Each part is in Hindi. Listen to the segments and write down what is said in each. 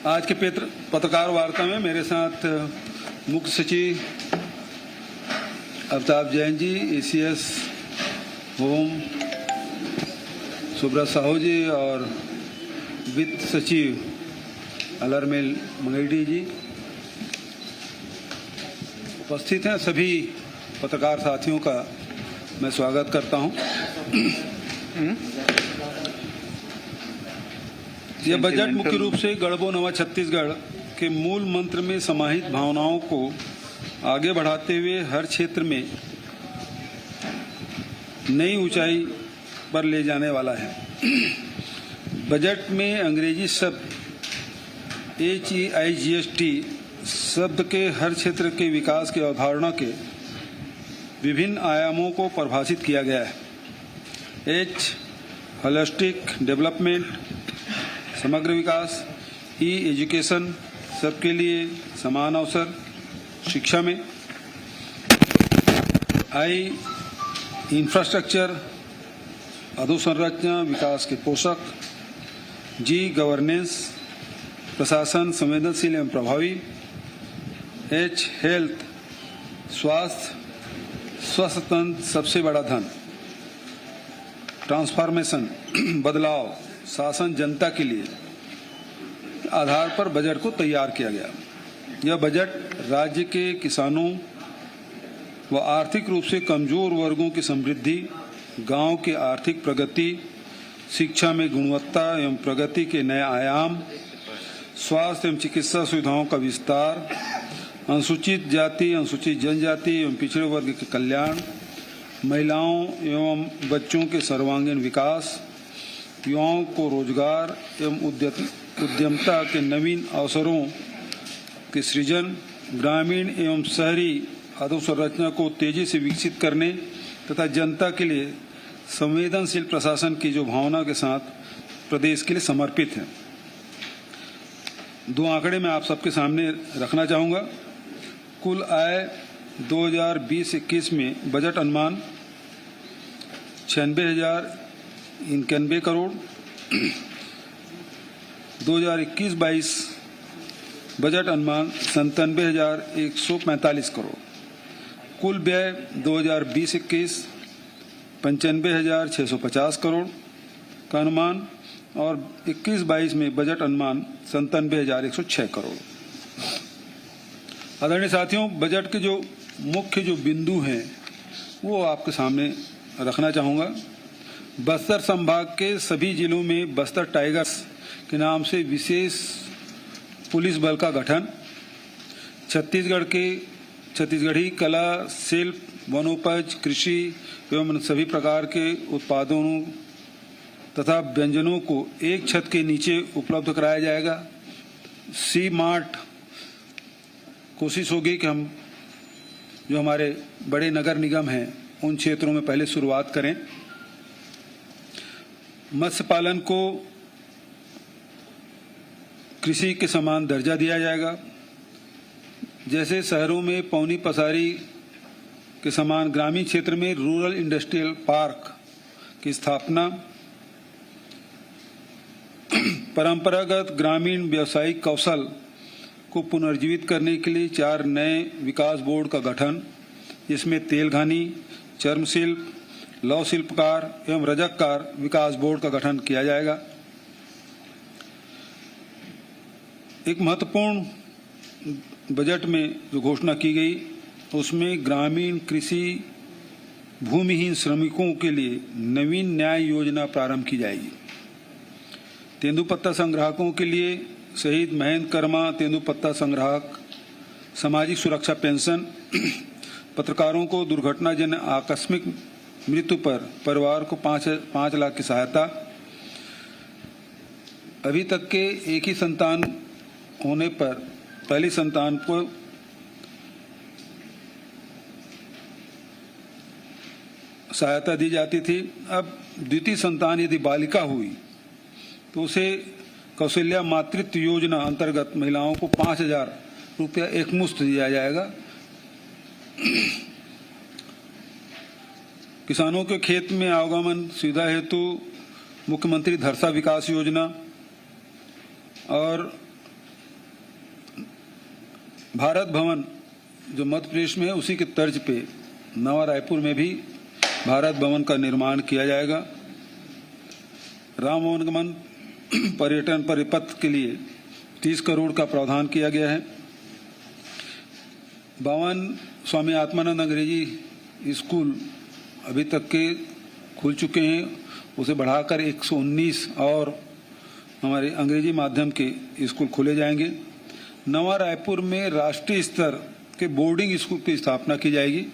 आज के पत्रकार वार्ता में मेरे साथ मुख्य सचिव अमिताभ जैन जी, एसीएस होम सुब्रत साहू जी और वित्त सचिव अलरमेल मंगेडी जी उपस्थित हैं। सभी पत्रकार साथियों का मैं स्वागत करता हूं। यह बजट मुख्य रूप से गढ़बो नवा छत्तीसगढ़ के मूल मंत्र में समाहित भावनाओं को आगे बढ़ाते हुए हर क्षेत्र में नई ऊंचाई पर ले जाने वाला है। बजट में अंग्रेजी शब्द HEIGST शब्द के हर क्षेत्र के विकास की अवधारणा के विभिन्न आयामों को परिभाषित किया गया है। H होलिस्टिक डेवलपमेंट, समग्र विकास, एजुकेशन, सबके लिए समान अवसर शिक्षा में, I इंफ्रास्ट्रक्चर, अधोसंरचना विकास के पोषक, G गवर्नेंस, प्रशासन संवेदनशील एवं प्रभावी, H हेल्थ स्वास्थ्य, स्वस्थ तंत्र सबसे बड़ा धन, ट्रांसफॉर्मेशन बदलाव, शासन जनता के लिए आधार पर बजट को तैयार किया गया। यह बजट राज्य के किसानों व आर्थिक रूप से कमजोर वर्गों की समृद्धि, गांव की आर्थिक प्रगति, शिक्षा में गुणवत्ता एवं प्रगति के नए आयाम, स्वास्थ्य एवं चिकित्सा सुविधाओं का विस्तार, अनुसूचित जाति, अनुसूचित जनजाति एवं पिछड़े वर्ग के कल्याण, महिलाओं एवं बच्चों के सर्वांगीण विकास, युवाओं को रोजगार एवं उद्यमता के नवीन अवसरों के सृजन, ग्रामीण एवं शहरी अधोसंरचना को तेजी से विकसित करने तथा जनता के लिए संवेदनशील प्रशासन की जो भावना के साथ प्रदेश के लिए समर्पित है। दो आंकड़े मैं आप सबके सामने रखना चाहूँगा। कुल आय 2020-21 में बजट अनुमान 96,091 करोड़, 2021-22 बजट अनुमान 97,145 करोड़, कुल व्यय 2020-21 95,650 करोड़ का अनुमान और 21-22 में बजट अनुमान 97,106 करोड़। आदरणीय साथियों, बजट के जो मुख्य बिंदु हैं वो आपके सामने रखना चाहूँगा। बस्तर संभाग के सभी जिलों में बस्तर टाइगर्स के नाम से विशेष पुलिस बल का गठन, छत्तीसगढ़ी कला, शिल्प, वनोपज, कृषि एवं सभी प्रकार के उत्पादों तथा व्यंजनों को एक छत के नीचे उपलब्ध कराया जाएगा। सी मार्ट कोशिश होगी कि हम जो हमारे बड़े नगर निगम हैं उन क्षेत्रों में पहले शुरुआत करें। मत्स्य पालन को कृषि के समान दर्जा दिया जाएगा। जैसे शहरों में पौनी पसारी के समान ग्रामीण क्षेत्र में रूरल इंडस्ट्रियल पार्क की स्थापना, परंपरागत ग्रामीण व्यावसायिक कौशल को पुनर्जीवित करने के लिए 4 नए विकास बोर्ड का गठन, जिसमें तेलघानी, चर्म शिल्प, लौह शिल्पकार एवं रजककार विकास बोर्ड का गठन किया जाएगा। एक महत्वपूर्ण बजट में जो घोषणा की गई उसमें ग्रामीण कृषि भूमिहीन श्रमिकों के लिए नवीन न्याय योजना प्रारंभ की जाएगी। तेंदुपत्ता संग्राहकों के लिए शहीद महेंद्र कर्मा तेंदुपत्ता संग्राहक सामाजिक सुरक्षा पेंशन, पत्रकारों को दुर्घटनाजन्य आकस्मिक मृत्यु पर परिवार को 5 लाख की सहायता, अभी तक के एक ही संतान होने पर पहली संतान को सहायता दी जाती थी। अब द्वितीय संतान यदि बालिका हुई तो उसे कौशल्या मातृत्व योजना अंतर्गत महिलाओं को 5,000 रुपया एकमुश्त दिया जाएगा। किसानों के खेत में आवागमन सुविधा हेतु मुख्यमंत्री धरसा विकास योजना और भारत भवन जो मध्य प्रदेश में है उसी के तर्ज पे नवा रायपुर में भी भारत भवन का निर्माण किया जाएगा। राम वनगमन पर्यटन परिपथ के लिए 30 करोड़ का प्रावधान किया गया है। 52 स्वामी आत्मानंद अंग्रेजी स्कूल अभी तक के खुल चुके हैं, उसे बढ़ाकर 119 और हमारे अंग्रेजी माध्यम के स्कूल खोले जाएंगे। नवा रायपुर में राष्ट्रीय स्तर के बोर्डिंग स्कूल की स्थापना की जाएगी।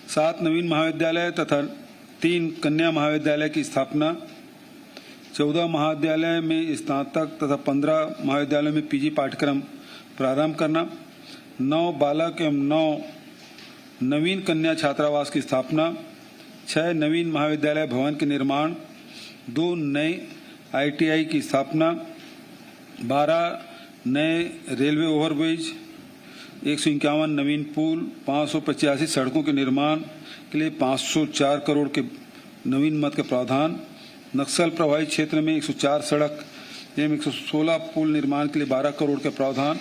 7 नवीन महाविद्यालय तथा 3 कन्या महाविद्यालय की स्थापना, 14 महाविद्यालय में स्नातक तथा 15 महाविद्यालयों में पीजी पाठ्यक्रम प्रारंभ करना, 9 बालक एवं 9 नवीन कन्या छात्रावास की स्थापना, 6 नवीन महाविद्यालय भवन के निर्माण, 2 नए ITI की स्थापना, 12 नए रेलवे ओवरब्रिज, 151 नवीन पुल, 585 सड़कों के निर्माण के लिए 504 करोड़ के नवीन मद के प्रावधान, नक्सल प्रभावित क्षेत्र में 104 सड़क एवं 116 पुल निर्माण के लिए 12 करोड़ के प्रावधान,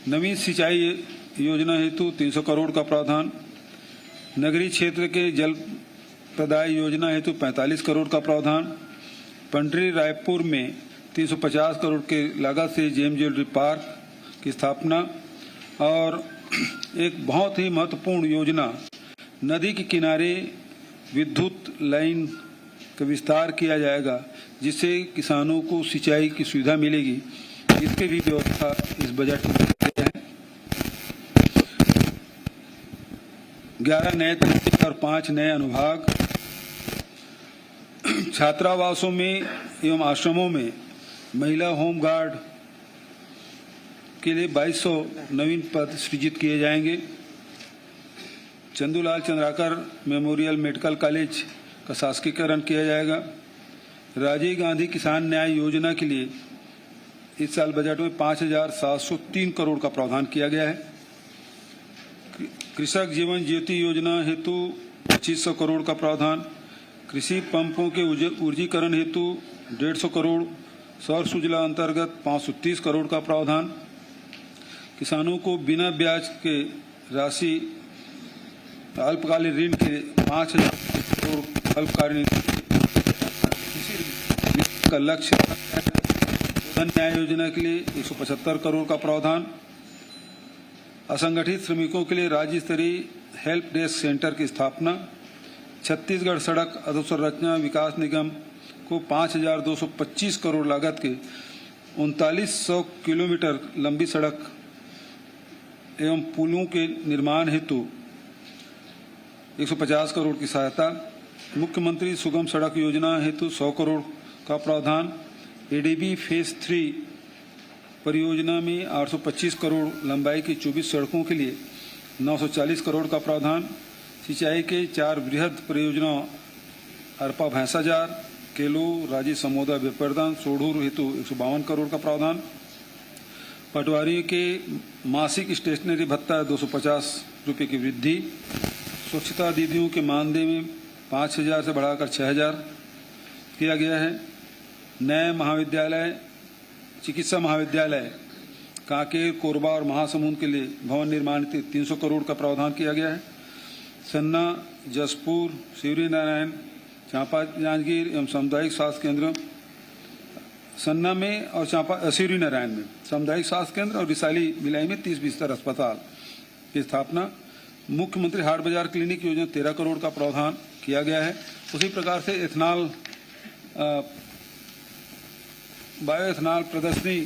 नवीन सिंचाई योजना हेतु 300 करोड़ का प्रावधान, नगरीय क्षेत्र के जल प्रदाय योजना हेतु 45 करोड़ का प्रावधान, पंडरी रायपुर में 350 करोड़ के लागत से जेम ज्वेलरी पार्क की स्थापना और एक बहुत ही महत्वपूर्ण योजना नदी के किनारे विद्युत लाइन का विस्तार किया जाएगा, जिससे किसानों को सिंचाई की सुविधा मिलेगी। इसके भी व्यवस्था इस बजट में की है। 11 नए तरीके और 5 नए अनुभाग, छात्रावासों में एवं आश्रमों में महिला होम गार्ड के लिए 2200 नवीन पद सृजित किए जाएंगे। Chandulal Chandrakar memorial medical college का शासकीकरण किया जाएगा। राजीव गांधी किसान न्याय योजना के लिए इस साल बजट में 5,703 करोड़ का प्रावधान किया गया है। कृषक जीवन ज्योति योजना हेतु 2500 करोड़ का प्रावधान, कृषि पंपों के ऊर्जीकरण हेतु 150 करोड़, सौर सूजला अंतर्गत 530 करोड़ का प्रावधान, किसानों को बिना ब्याज के राशि अल्पकालीन ऋण के 5,000 करोड़ अल्पकालीन का लक्ष्य, धन न्याय योजना के लिए 175 करोड़ का प्रावधान, असंगठित श्रमिकों के लिए राज्य स्तरीय हेल्प डेस्क सेंटर की स्थापना, छत्तीसगढ़ सड़क अधोसंरचना विकास निगम को 5,225 करोड़ लागत के 3900 किलोमीटर लंबी सड़क एवं पुलों के निर्माण हेतु 150 करोड़ की सहायता, मुख्यमंत्री सुगम सड़क योजना हेतु 100 करोड़ का प्रावधान, ADB फेज 3 परियोजना में 825 करोड़ लंबाई की 24 सड़कों के लिए 940 करोड़ का प्रावधान, सिंचाई के 4 बृहद परियोजनाओं अरपा भैंसाजार, केलो, राजी समोदा विपर्धन, सोढ़ूर हेतु 152 करोड़ का प्रावधान, पटवारियों के मासिक स्टेशनरी भत्ता 250 रुपये की वृद्धि, स्वच्छता दीदियों के मानदेय में 5,000 से बढ़ाकर 6,000 किया गया है। नए महाविद्यालय चिकित्सा महाविद्यालय कांकेर, कोरबा और महासमुंद के लिए भवन निर्माण के 300 करोड़ का प्रावधान किया गया है। सन्ना, जसपुर, शिवरी नारायण, चांपा जांजगीर एवं सामुदायिक स्वास्थ्य केंद्र, सन्ना में और चांपा शिवरी नारायण में सामुदायिक स्वास्थ्य केंद्र और विशाली भिलाई में 30 बिस्तर अस्पताल की स्थापना, मुख्यमंत्री हाट बाजार क्लिनिक योजना 13 करोड़ का प्रावधान किया गया है। उसी प्रकार से एथनॉल बायो एथनॉल प्रदर्शनी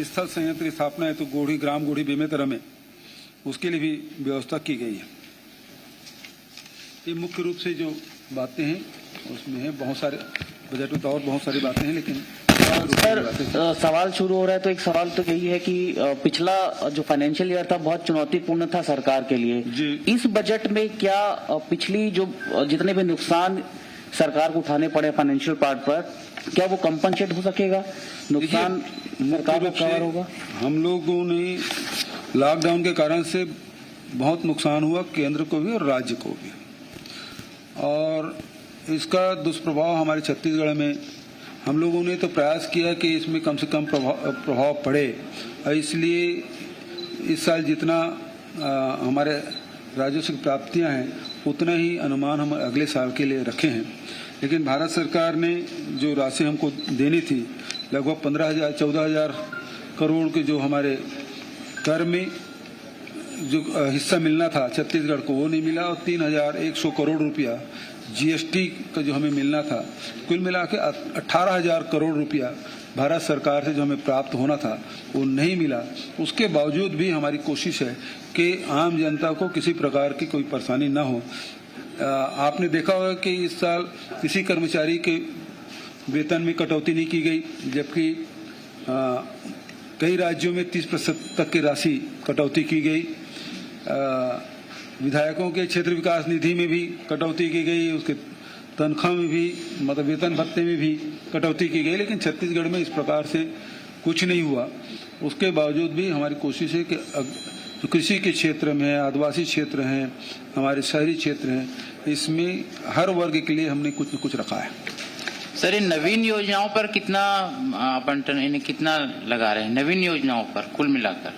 स्थल संयंत्र की स्थापना है तो गोढ़ी ग्राम गोढ़ी बेमेतरा में उसके लिए भी व्यवस्था की गई है। ये मुख्य रूप से जो बातें हैं उसमें है, बहुत सारे बजट में तो और बहुत सारी बातें हैं, लेकिन सर सवाल शुरू हो रहा है तो एक सवाल तो यही है कि पिछला जो फाइनेंशियल ईयर था बहुत चुनौतीपूर्ण था सरकार के लिए। इस बजट में क्या पिछली जो जितने भी नुकसान सरकार को उठाने पड़े फाइनेंशियल पार्ट पर, क्या वो कंपनसेट हो सकेगा? नुकसान सरकार को कवर होगा? हम लोगों ने लॉकडाउन के कारण से बहुत नुकसान हुआ, केंद्र को भी और राज्य को भी, और इसका दुष्प्रभाव हमारे छत्तीसगढ़ में हम लोगों ने तो प्रयास किया कि इसमें कम से कम प्रभाव पड़े, इसलिए इस साल जितना हमारे राजस्व की प्राप्तियां हैं उतना ही अनुमान हम अगले साल के लिए रखे हैं। लेकिन भारत सरकार ने जो राशि हमको देनी थी, लगभग 14,000 करोड़ के जो हमारे कर में जो हिस्सा मिलना था छत्तीसगढ़ को, वो नहीं मिला, और 3,100 करोड़ रुपया जीएसटी का जो हमें मिलना था, कुल मिला के 18,000 करोड़ रुपया भारत सरकार से जो हमें प्राप्त होना था वो नहीं मिला। उसके बावजूद भी हमारी कोशिश है कि आम जनता को किसी प्रकार की कोई परेशानी ना हो। आपने देखा होगा कि इस साल किसी कर्मचारी के वेतन में कटौती नहीं की गई, जबकि कई राज्यों में 30% तक की राशि कटौती की गई। विधायकों के क्षेत्र विकास निधि में भी कटौती की गई, उसके तनख्वाह में भी, मतलब वेतन भत्ते में भी कटौती की गई, लेकिन छत्तीसगढ़ में इस प्रकार से कुछ नहीं हुआ। उसके बावजूद भी हमारी कोशिश है कि जो कृषि के क्षेत्र में है, आदिवासी क्षेत्र हैं, हमारे शहरी क्षेत्र हैं, इसमें हर वर्ग के लिए हमने कुछ न कुछ रखा है। सर, इन नवीन योजनाओं पर कितना आवंटन, इन्हें कितना लगा रहे हैं नवीन योजनाओं पर कुल मिलाकर?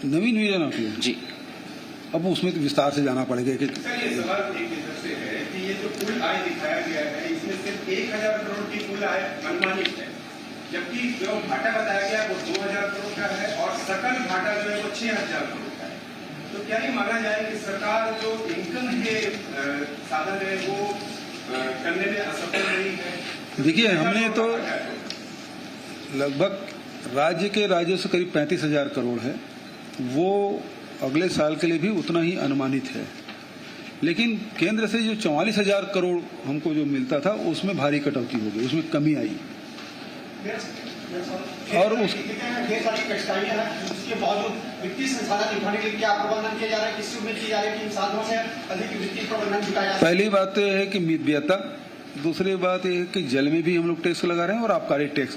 नवीन योजना की जी, अब उसमें तो विस्तार से जाना पड़ेगा कि सर, ये सवाल एक तरफ से है कि ये जो कुल आय दिखाया गया है इसमें सिर्फ 1,000 करोड़ की कुल आय अनुमानित है, जबकि जो घाटा बताया गया वो 2,000 करोड़ का है और सकल घाटा जो है वो 6,000 करोड़ का है। तो क्या ये माना जाए कि सरकार जो इनकम के साधन है वो करने में असफल रही है? देखिए, हमने तो लगभग राज्य के राजस्व करीब 35,000 करोड़ है, वो अगले साल के लिए भी उतना ही अनुमानित है। लेकिन केंद्र से जो 44,000 करोड़ हमको जो मिलता था उसमें भारी कटौती हो गई, उसमें कमी आई। और उस ढेर सारी कठिनाइयां हैं, उसके बावजूद वित्तीय संसाधन जुटाने के लिए क्या प्रबंधन किया जा रहा है, किससे उम्मीद की जा रही है कि इन साधनों से अधिक वित्तीय प्रबंधन जुटाया? पहली बात तो यह है कि मितव्ययता, दूसरी बात यह है कि जल में भी हम लोग टैक्स लगा रहे हैं और आबकारी टैक्स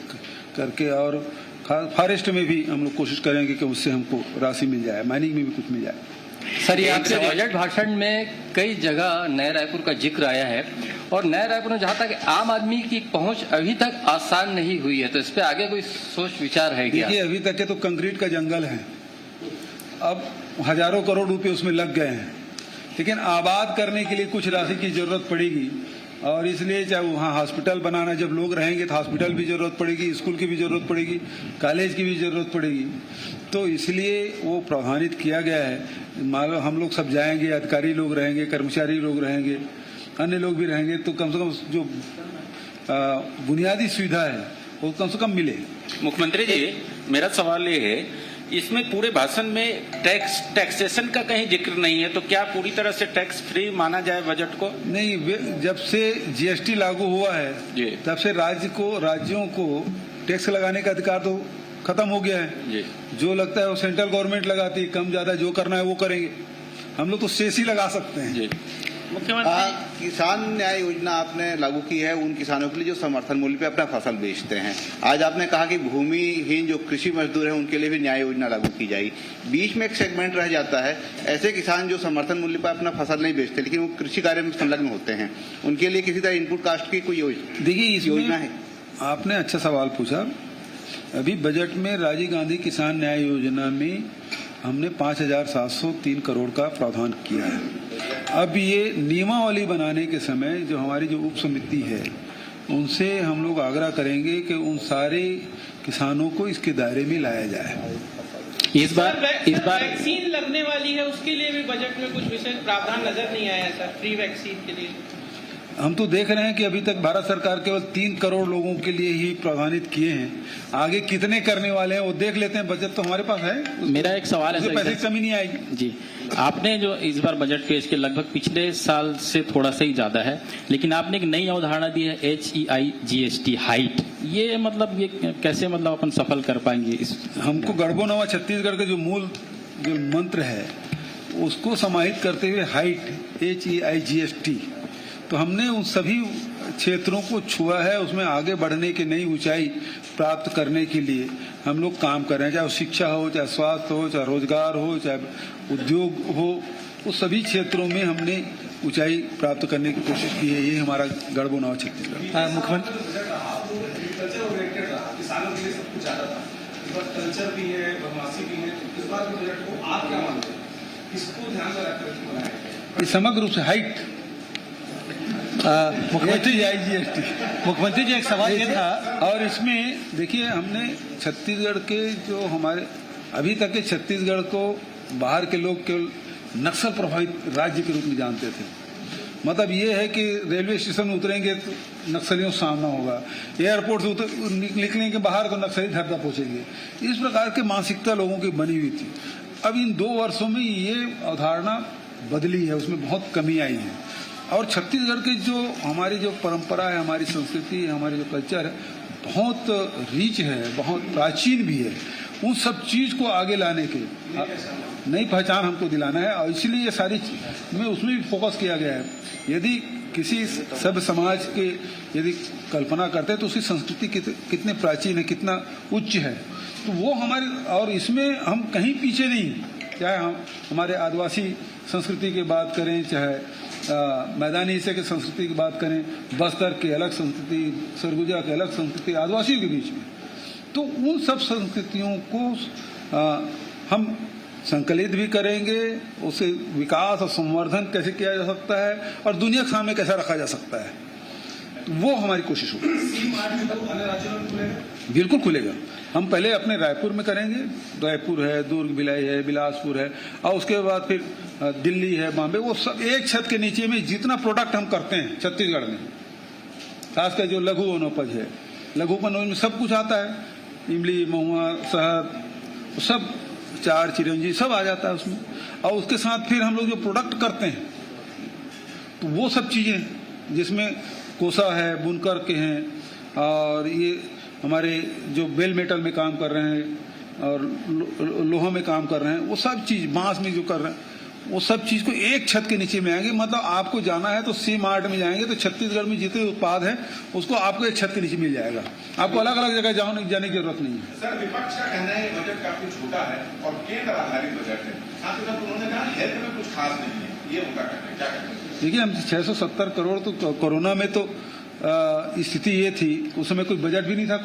करके, और फॉरेस्ट में भी हम लोग कोशिश करेंगे कि उससे हमको राशि मिल जाए, माइनिंग में भी कुछ मिल जाए। सर, ये आपके बजट भाषण में कई जगह नए रायपुर का जिक्र आया है, और नए रायपुर में जहाँ तक आम आदमी की पहुंच अभी तक आसान नहीं हुई है, तो इस पे आगे कोई सोच विचार है क्या? देखिए, अभी तक के तो कंक्रीट का जंगल है, अब हजारों करोड़ रुपए उसमें लग गए हैं, लेकिन आबाद करने के लिए कुछ राशि की जरूरत पड़ेगी, और इसलिए चाहे वहाँ हॉस्पिटल बनाना, जब लोग रहेंगे तो हॉस्पिटल भी जरूरत पड़ेगी, स्कूल की भी जरूरत पड़ेगी, कॉलेज की भी जरूरत पड़ेगी, तो इसलिए वो प्रावधानित किया गया है। मान लो हम लोग सब जाएंगे, अधिकारी लोग रहेंगे, कर्मचारी लोग रहेंगे, अन्य लोग भी रहेंगे, तो कम से कम जो बुनियादी सुविधा है वो कम से कम मिले। मुख्यमंत्री जी, मेरा सवाल ये है, इसमें पूरे भाषण में टैक्सेशन का कहीं जिक्र नहीं है, तो क्या पूरी तरह से टैक्स फ्री माना जाए बजट को? नहीं, जब से जीएसटी लागू हुआ है तब से राज्यों को टैक्स लगाने का अधिकार तो खत्म हो गया है जी। जो लगता है वो सेंट्रल गवर्नमेंट लगाती, कम ज्यादा जो करना है वो करेंगे, हम लोग तो शेष ही लगा सकते हैं जी। मुख्यमंत्री, किसान न्याय योजना आपने लागू की है उन किसानों के लिए जो समर्थन मूल्य पे अपना फसल बेचते हैं। आज आपने कहा कि भूमिहीन जो कृषि मजदूर हैं उनके लिए भी न्याय योजना लागू की जाएगी। बीच में एक सेगमेंट रह जाता है, ऐसे किसान जो समर्थन मूल्य पर अपना फसल नहीं बेचते लेकिन वो कृषि कार्य में संलग्न होते हैं, उनके लिए किसी तरह इनपुट कास्ट की कोई योजना है? आपने अच्छा सवाल पूछा। अभी बजट में राजीव गांधी किसान न्याय योजना में हमने 5,703 करोड़ का प्रावधान किया है। अब ये नियमावली बनाने के समय जो हमारी जो उप समिति है उनसे हम लोग आग्रह करेंगे कि उन सारे किसानों को इसके दायरे में लाया जाए। इस बार वैक्सीन लगने वाली है, उसके लिए भी बजट में कुछ विशेष प्रावधान नजर नहीं आया सर, फ्री वैक्सीन के लिए। हम तो देख रहे हैं कि अभी तक भारत सरकार केवल 3 करोड़ लोगों के लिए ही प्रावधानित किए हैं, आगे कितने करने वाले हैं वो देख लेते हैं, बजट तो हमारे पास है। मेरा एक सवाल है, पैसे की कमी नहीं आएगी जी। आपने जो इस बार बजट पेश किया लगभग पिछले साल से थोड़ा सा ही ज्यादा है, लेकिन आपने एक नई अवधारणा दी है HEI GST हाइट, ये मतलब ये कैसे मतलब अपन सफल कर पाएंगे इस? हमको गढ़बो नवा छत्तीसगढ़ का जो मूल जो मंत्र है उसको समाहित करते हुए हाइट HEI GST, तो हमने उन सभी क्षेत्रों को छुआ है, उसमें आगे बढ़ने की नई ऊंचाई प्राप्त करने के लिए हम लोग काम कर रहे हैं, चाहे शिक्षा हो, चाहे स्वास्थ्य हो, चाहे रोजगार हो, चाहे उद्योग हो, उस सभी क्षेत्रों में हमने ऊंचाई प्राप्त करने की कोशिश की है। ये हमारा गढ़ बनाओ छत्तीसगढ़। मुख्यमंत्री किसानों के लिए सब कुछ आता था, इस बार कल्चर भी है, बदमाशी भी है, इस बार के बजट को आप क्या मानते हैं, किसको ध्यान में रखकर बनाया गया? ये समग्र रूप से हाइट मुख्यमंत्री जी एक सवाल ये था, और इसमें देखिए हमने छत्तीसगढ़ के जो हमारे अभी तक के छत्तीसगढ़ को बाहर के लोग केवल नक्सल प्रभावित राज्य के रूप में जानते थे। मतलब ये है कि रेलवे स्टेशन में उतरेंगे तो नक्सलियों से सामना होगा, एयरपोर्ट से निकलेंगे बाहर तो नक्सली धरना पहुंचेंगे। इस प्रकार की मानसिकता लोगों की बनी हुई थी। अब इन 2 वर्षों में ये अवधारणा बदली है, उसमें बहुत कमी आई है। और छत्तीसगढ़ की जो हमारी जो परंपरा है, हमारी संस्कृति है, हमारी जो कल्चर है, बहुत रिच है, बहुत प्राचीन भी है। उन सब चीज को आगे लाने के नई पहचान हमको दिलाना है, और इसलिए ये सारी में उसमें भी फोकस किया गया है। यदि किसी सभ्य समाज के यदि कल्पना करते हैं तो उसकी संस्कृति कितने प्राचीन है, कितना उच्च है, तो वो हमारे, और इसमें हम कहीं पीछे नहीं। चाहे हम हमारे आदिवासी संस्कृति की बात करें, चाहे मैदानी हिस्से की संस्कृति की बात करें, बस्तर की अलग संस्कृति, सरगुजा की अलग संस्कृति आदिवासियों के बीच में, तो उन सब संस्कृतियों को हम संकलित भी करेंगे, उसे विकास और संवर्धन कैसे किया जा सकता है और दुनिया के सामने कैसे रखा जा सकता है, तो वो हमारी कोशिश होगी। बिल्कुल खुलेगा। हम पहले अपने रायपुर में करेंगे, रायपुर है, दुर्ग भिलाई है, बिलासपुर है, और उसके बाद फिर दिल्ली है, बॉम्बे, वो सब एक छत के नीचे में जितना प्रोडक्ट हम करते हैं छत्तीसगढ़ में, खासकर जो लघु वनोपज है, लघु वनोपज में सब कुछ आता है, इमली, महुआ, शहद, सब चार चिरंजी सब आ जाता है उसमें। और उसके साथ फिर हम लोग जो प्रोडक्ट करते हैं तो वो सब चीजें जिसमें कोसा है, बुनकर के हैं, और ये हमारे जो बेल मेटल में काम कर रहे हैं और लोहा में काम कर रहे हैं, वो सब चीज, बांस में जो कर रहे हैं, वो सब चीज को एक छत के नीचे में आएंगे। मतलब आपको जाना है तो सी मार्ट में जाएंगे तो छत्तीसगढ़ में जितने उत्पाद है उसको आपको एक छत के नीचे मिल जाएगा, आपको अलग अलग जगह जाने की जरूरत नहीं है। सर, विपक्ष का कहना है बजट काफी छोटा है और केंद्र आधारित बजट है, साथ ही साथ उन्होंने कहा हेल्थ में कुछ खास नहीं है, ये उनका कहना है, क्या कहना है? देखिए, हम 670 करोड़ तो कोरोना में तो स्थिति ये थी, उस समय कोई बजट भी नहीं था,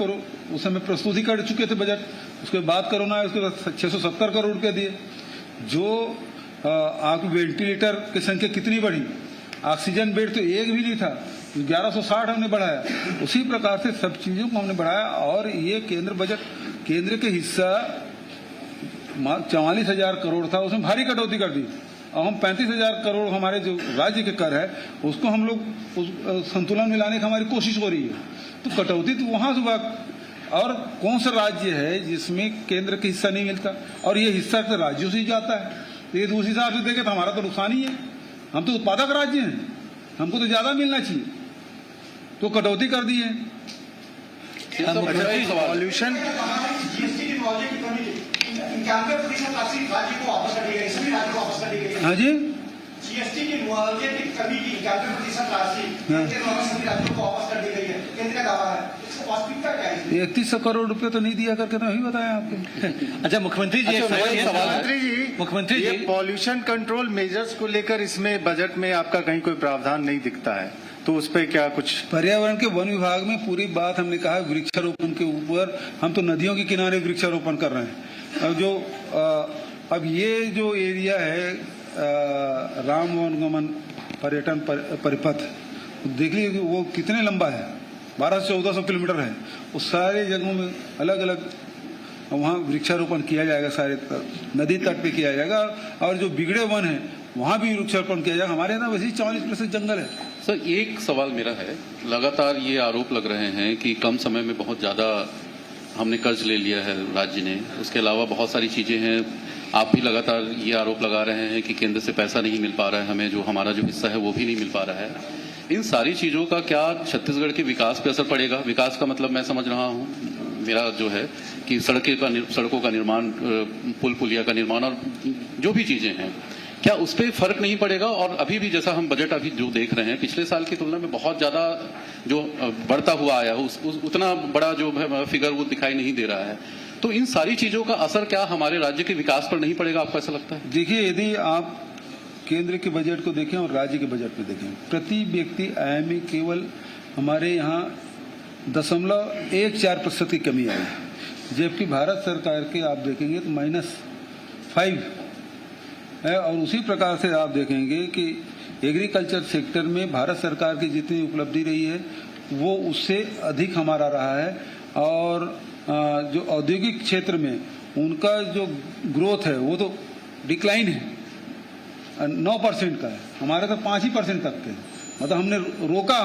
उस समय प्रस्तुति कर चुके थे बजट, उसके बाद कोरोना है, उसके बाद 670 करोड़ रुपये दिए। जो आपकी वेंटिलेटर की संख्या कितनी बढ़ी, ऑक्सीजन बेड तो एक भी नहीं था, 1160 हमने बढ़ाया। उसी प्रकार से सब चीजों को हमने बढ़ाया। और ये केंद्र बजट, केंद्र के हिस्सा 44,000 करोड़ था, उसमें भारी कटौती कर दी, और हम 35,000 करोड़ हमारे जो राज्य के कर है उसको हम लोग उस संतुलन में लाने की हमारी कोशिश हो रही है। तो कटौती तो वहां से हुआ। और कौन सा राज्य है जिसमें केंद्र का हिस्सा नहीं मिलता, और ये हिस्सा तो राज्यों से ही जाता है। तो ये दूसरी हिसाब से देखें तो हमारा तो नुकसान ही है, हम तो उत्पादक राज्य हैं, हमको तो ज्यादा मिलना चाहिए, तो कटौती कर दी है। पॉल्यूशन हाँ जी, जीएसटी की मुआवजे की कमी की 91% राशि सभी राज्यों को वापस कर दी गई है, केंद्र का दावा है, इसका वास्तविकता क्या है? 3100 करोड़ रुपए तो नहीं दिया करके मैं ही बताया आपको। अच्छा मुख्यमंत्री जी, मुख्यमंत्री जी, पॉल्यूशन कंट्रोल मेजर्स को लेकर इसमें बजट में आपका कहीं कोई प्रावधान नहीं दिखता है, तो उस पर क्या कुछ? पर्यावरण के वन विभाग में पूरी बात हमने कहा, वृक्षारोपण के ऊपर हम तो नदियों के किनारे वृक्षारोपण कर रहे हैं। अब ये जो एरिया है राम वनगमन पर्यटन परिपथ, देख लीजिए वो कितने लंबा है, 1200 से 1400 किलोमीटर है। उस सारे जगहों में अलग अलग वहाँ वृक्षारोपण किया जाएगा, सारे नदी तट पे किया जाएगा, और जो बिगड़े वन है वहाँ भी वृक्षारोपण किया जाएगा। हमारे यहाँ वैसे ही 40% जंगल है। सर, एक सवाल मेरा है, लगातार ये आरोप लग रहे हैं कि कम समय में बहुत ज्यादा हमने कर्ज ले लिया है राज्य ने, उसके अलावा बहुत सारी चीजें हैं। आप भी लगातार ये आरोप लगा रहे हैं कि केंद्र से पैसा नहीं मिल पा रहा है, हमें जो हमारा जो हिस्सा है वो भी नहीं मिल पा रहा है। इन सारी चीजों का क्या छत्तीसगढ़ के विकास पे असर पड़ेगा? विकास का मतलब मैं समझ रहा हूँ, मेरा जो है कि सड़कों का निर्माण, पुल पुलिया का निर्माण और जो भी चीजें हैं, क्या उस पर फर्क नहीं पड़ेगा? और अभी भी जैसा हम बजट अभी जो देख रहे हैं, पिछले साल की तुलना में बहुत ज्यादा जो बढ़ता हुआ आया है, उतना बड़ा जो फिगर वो दिखाई नहीं दे रहा है। तो इन सारी चीजों का असर क्या हमारे राज्य के विकास पर नहीं पड़ेगा, आपको ऐसा लगता है? देखिए, यदि आप केंद्र के बजट को देखें और राज्य के बजट में देखें, प्रति व्यक्ति आय में केवल हमारे यहाँ 0.14% की कमी आई है, जबकि भारत सरकार के आप देखेंगे तो -5 है। और उसी प्रकार से आप देखेंगे कि एग्रीकल्चर सेक्टर में भारत सरकार की जितनी उपलब्धि रही है वो उससे अधिक हमारा रहा है। और जो औद्योगिक क्षेत्र में उनका जो ग्रोथ है वो तो डिक्लाइन है, 9% का है, हमारे तो 5% तक के। मतलब हमने रोका,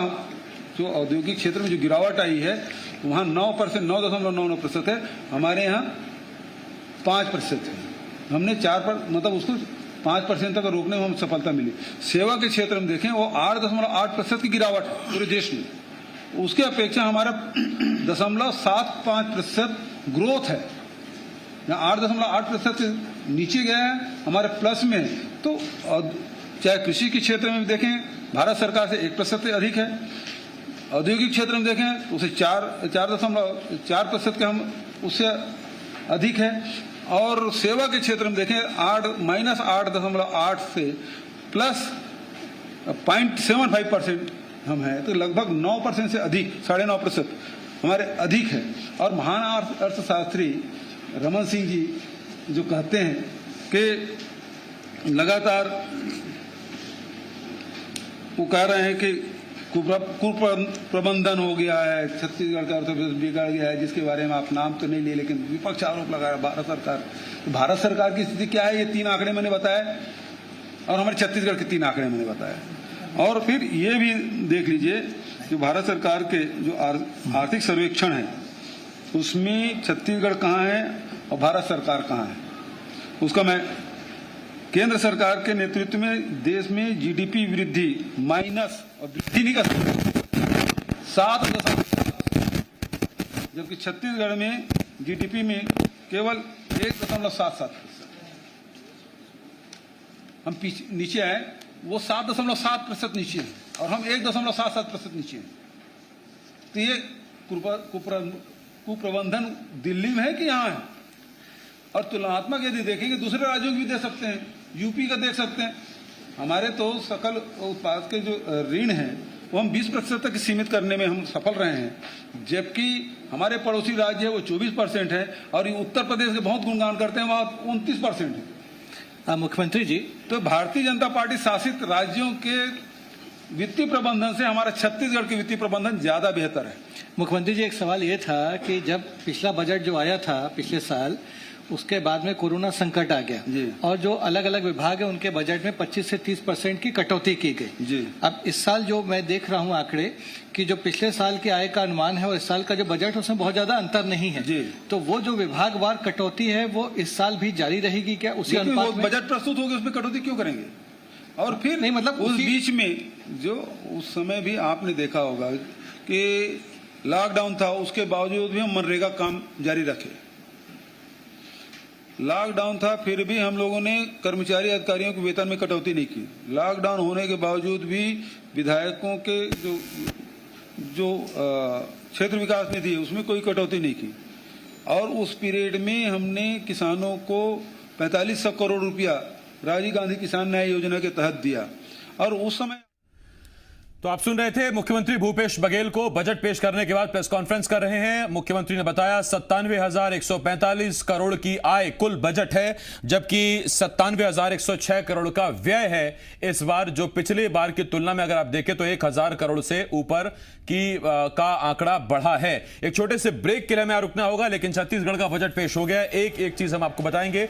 जो औद्योगिक क्षेत्र में जो गिरावट आई है वहाँ 9.99% है, हमारे यहाँ 5% है। हमने 4 मतलब उसको 5% तक रोकने में हम सफलता मिली। सेवा के क्षेत्र में देखें वो 8.8% की गिरावट है पूरे देश में, उसके अपेक्षा हमारा 0.75% ग्रोथ है। 8.8% से नीचे गया है, हमारे प्लस में। तो चाहे कृषि के क्षेत्र में देखें भारत सरकार से 1% से अधिक है, औद्योगिक क्षेत्र में देखें उसे 4.4% के हम उससे अधिक है, और सेवा के क्षेत्र में देखें -8.8 से प्लस 0.75% हम हैं, तो लगभग 9% से अधिक, 9.5% हमारे अधिक है। और महान अर्थशास्त्री रमन सिंह जी जो कहते हैं कि लगातार वो कह रहे हैं कि कुप्रबंधन हो गया है, छत्तीसगढ़ का अर्थव्यवस्था बिगड़ गया है, जिसके बारे में आप नाम तो नहीं लिए, लेकिन विपक्ष आरोप लगा रहा है भारत सरकार। तो भारत सरकार की स्थिति क्या है, ये 3 आंकड़े मैंने बताया, और हमारे छत्तीसगढ़ के 3 आंकड़े मैंने बताया। और फिर ये भी देख लीजिए कि भारत सरकार के जो आर्थिक सर्वेक्षण है उसमें छत्तीसगढ़ कहाँ है और भारत सरकार कहाँ है, उसका मैं केंद्र सरकार के नेतृत्व में देश में जीडीपी वृद्धि माइनस, और वृद्धि नहीं कर सकते, 7%, जबकि छत्तीसगढ़ में जीडीपी में केवल 1.77%। हम नीचे आए, वो 7.7% नीचे है और हम 1.77% नीचे हैं। तो ये कुप्रबंधन दिल्ली में है कि यहाँ है। और तुलनात्मक यदि देखेंगे दूसरे राज्यों की भी दे सकते हैं, यूपी का देख सकते हैं। हमारे तो सकल उत्पाद के जो ऋण है वो हम 20% तक सीमित करने में हम सफल रहे हैं, जबकि हमारे पड़ोसी राज्य है वो 24% है, और उत्तर प्रदेश के बहुत गुणगान करते हैं, वहाँ 29% है। मुख्यमंत्री जी, तो भारतीय जनता पार्टी शासित राज्यों के वित्तीय प्रबंधन से हमारा छत्तीसगढ़ के वित्तीय प्रबंधन ज्यादा बेहतर है। मुख्यमंत्री जी, एक सवाल ये था कि जब पिछला बजट जो आया था पिछले साल, उसके बाद में कोरोना संकट आ गया और जो अलग अलग विभाग है उनके बजट में 25 से 30% की कटौती की गई। अब इस साल जो मैं देख रहा हूं आंकड़े कि जो पिछले साल के आय का अनुमान है और इस साल का जो बजट, उसमें बहुत ज्यादा अंतर नहीं है। तो वो जो विभागवार कटौती है वो इस साल भी जारी रहेगी क्या? उसी अनुपात में बजट प्रस्तुत होगी, उसमें कटौती क्यों करेंगे? और फिर नहीं, मतलब उस बीच में जो उस समय भी आपने देखा होगा कि लॉकडाउन था, उसके बावजूद भी हम मनरेगा काम जारी रखे। लॉकडाउन था फिर भी हम लोगों ने कर्मचारी अधिकारियों के वेतन में कटौती नहीं की। लॉकडाउन होने के बावजूद भी विधायकों के जो क्षेत्र विकास निधि है उसमें कोई कटौती नहीं की। और उस पीरियड में हमने किसानों को 4500 करोड़ रुपया राजीव गांधी किसान न्याय योजना के तहत दिया। और उस समय तो आप सुन रहे थे मुख्यमंत्री भूपेश बघेल को बजट पेश करने के बाद प्रेस कॉन्फ्रेंस कर रहे हैं। मुख्यमंत्री ने बताया 97,145 करोड़ की आय कुल बजट है, जबकि 97,106 करोड़ का व्यय है इस बार, जो पिछले बार की तुलना में अगर आप देखें तो 1,000 करोड़ से ऊपर का आंकड़ा बढ़ा है। एक छोटे से ब्रेक के लिए हमें रुकना होगा, लेकिन छत्तीसगढ़ का बजट पेश हो गया। एक चीज हम आपको बताएंगे,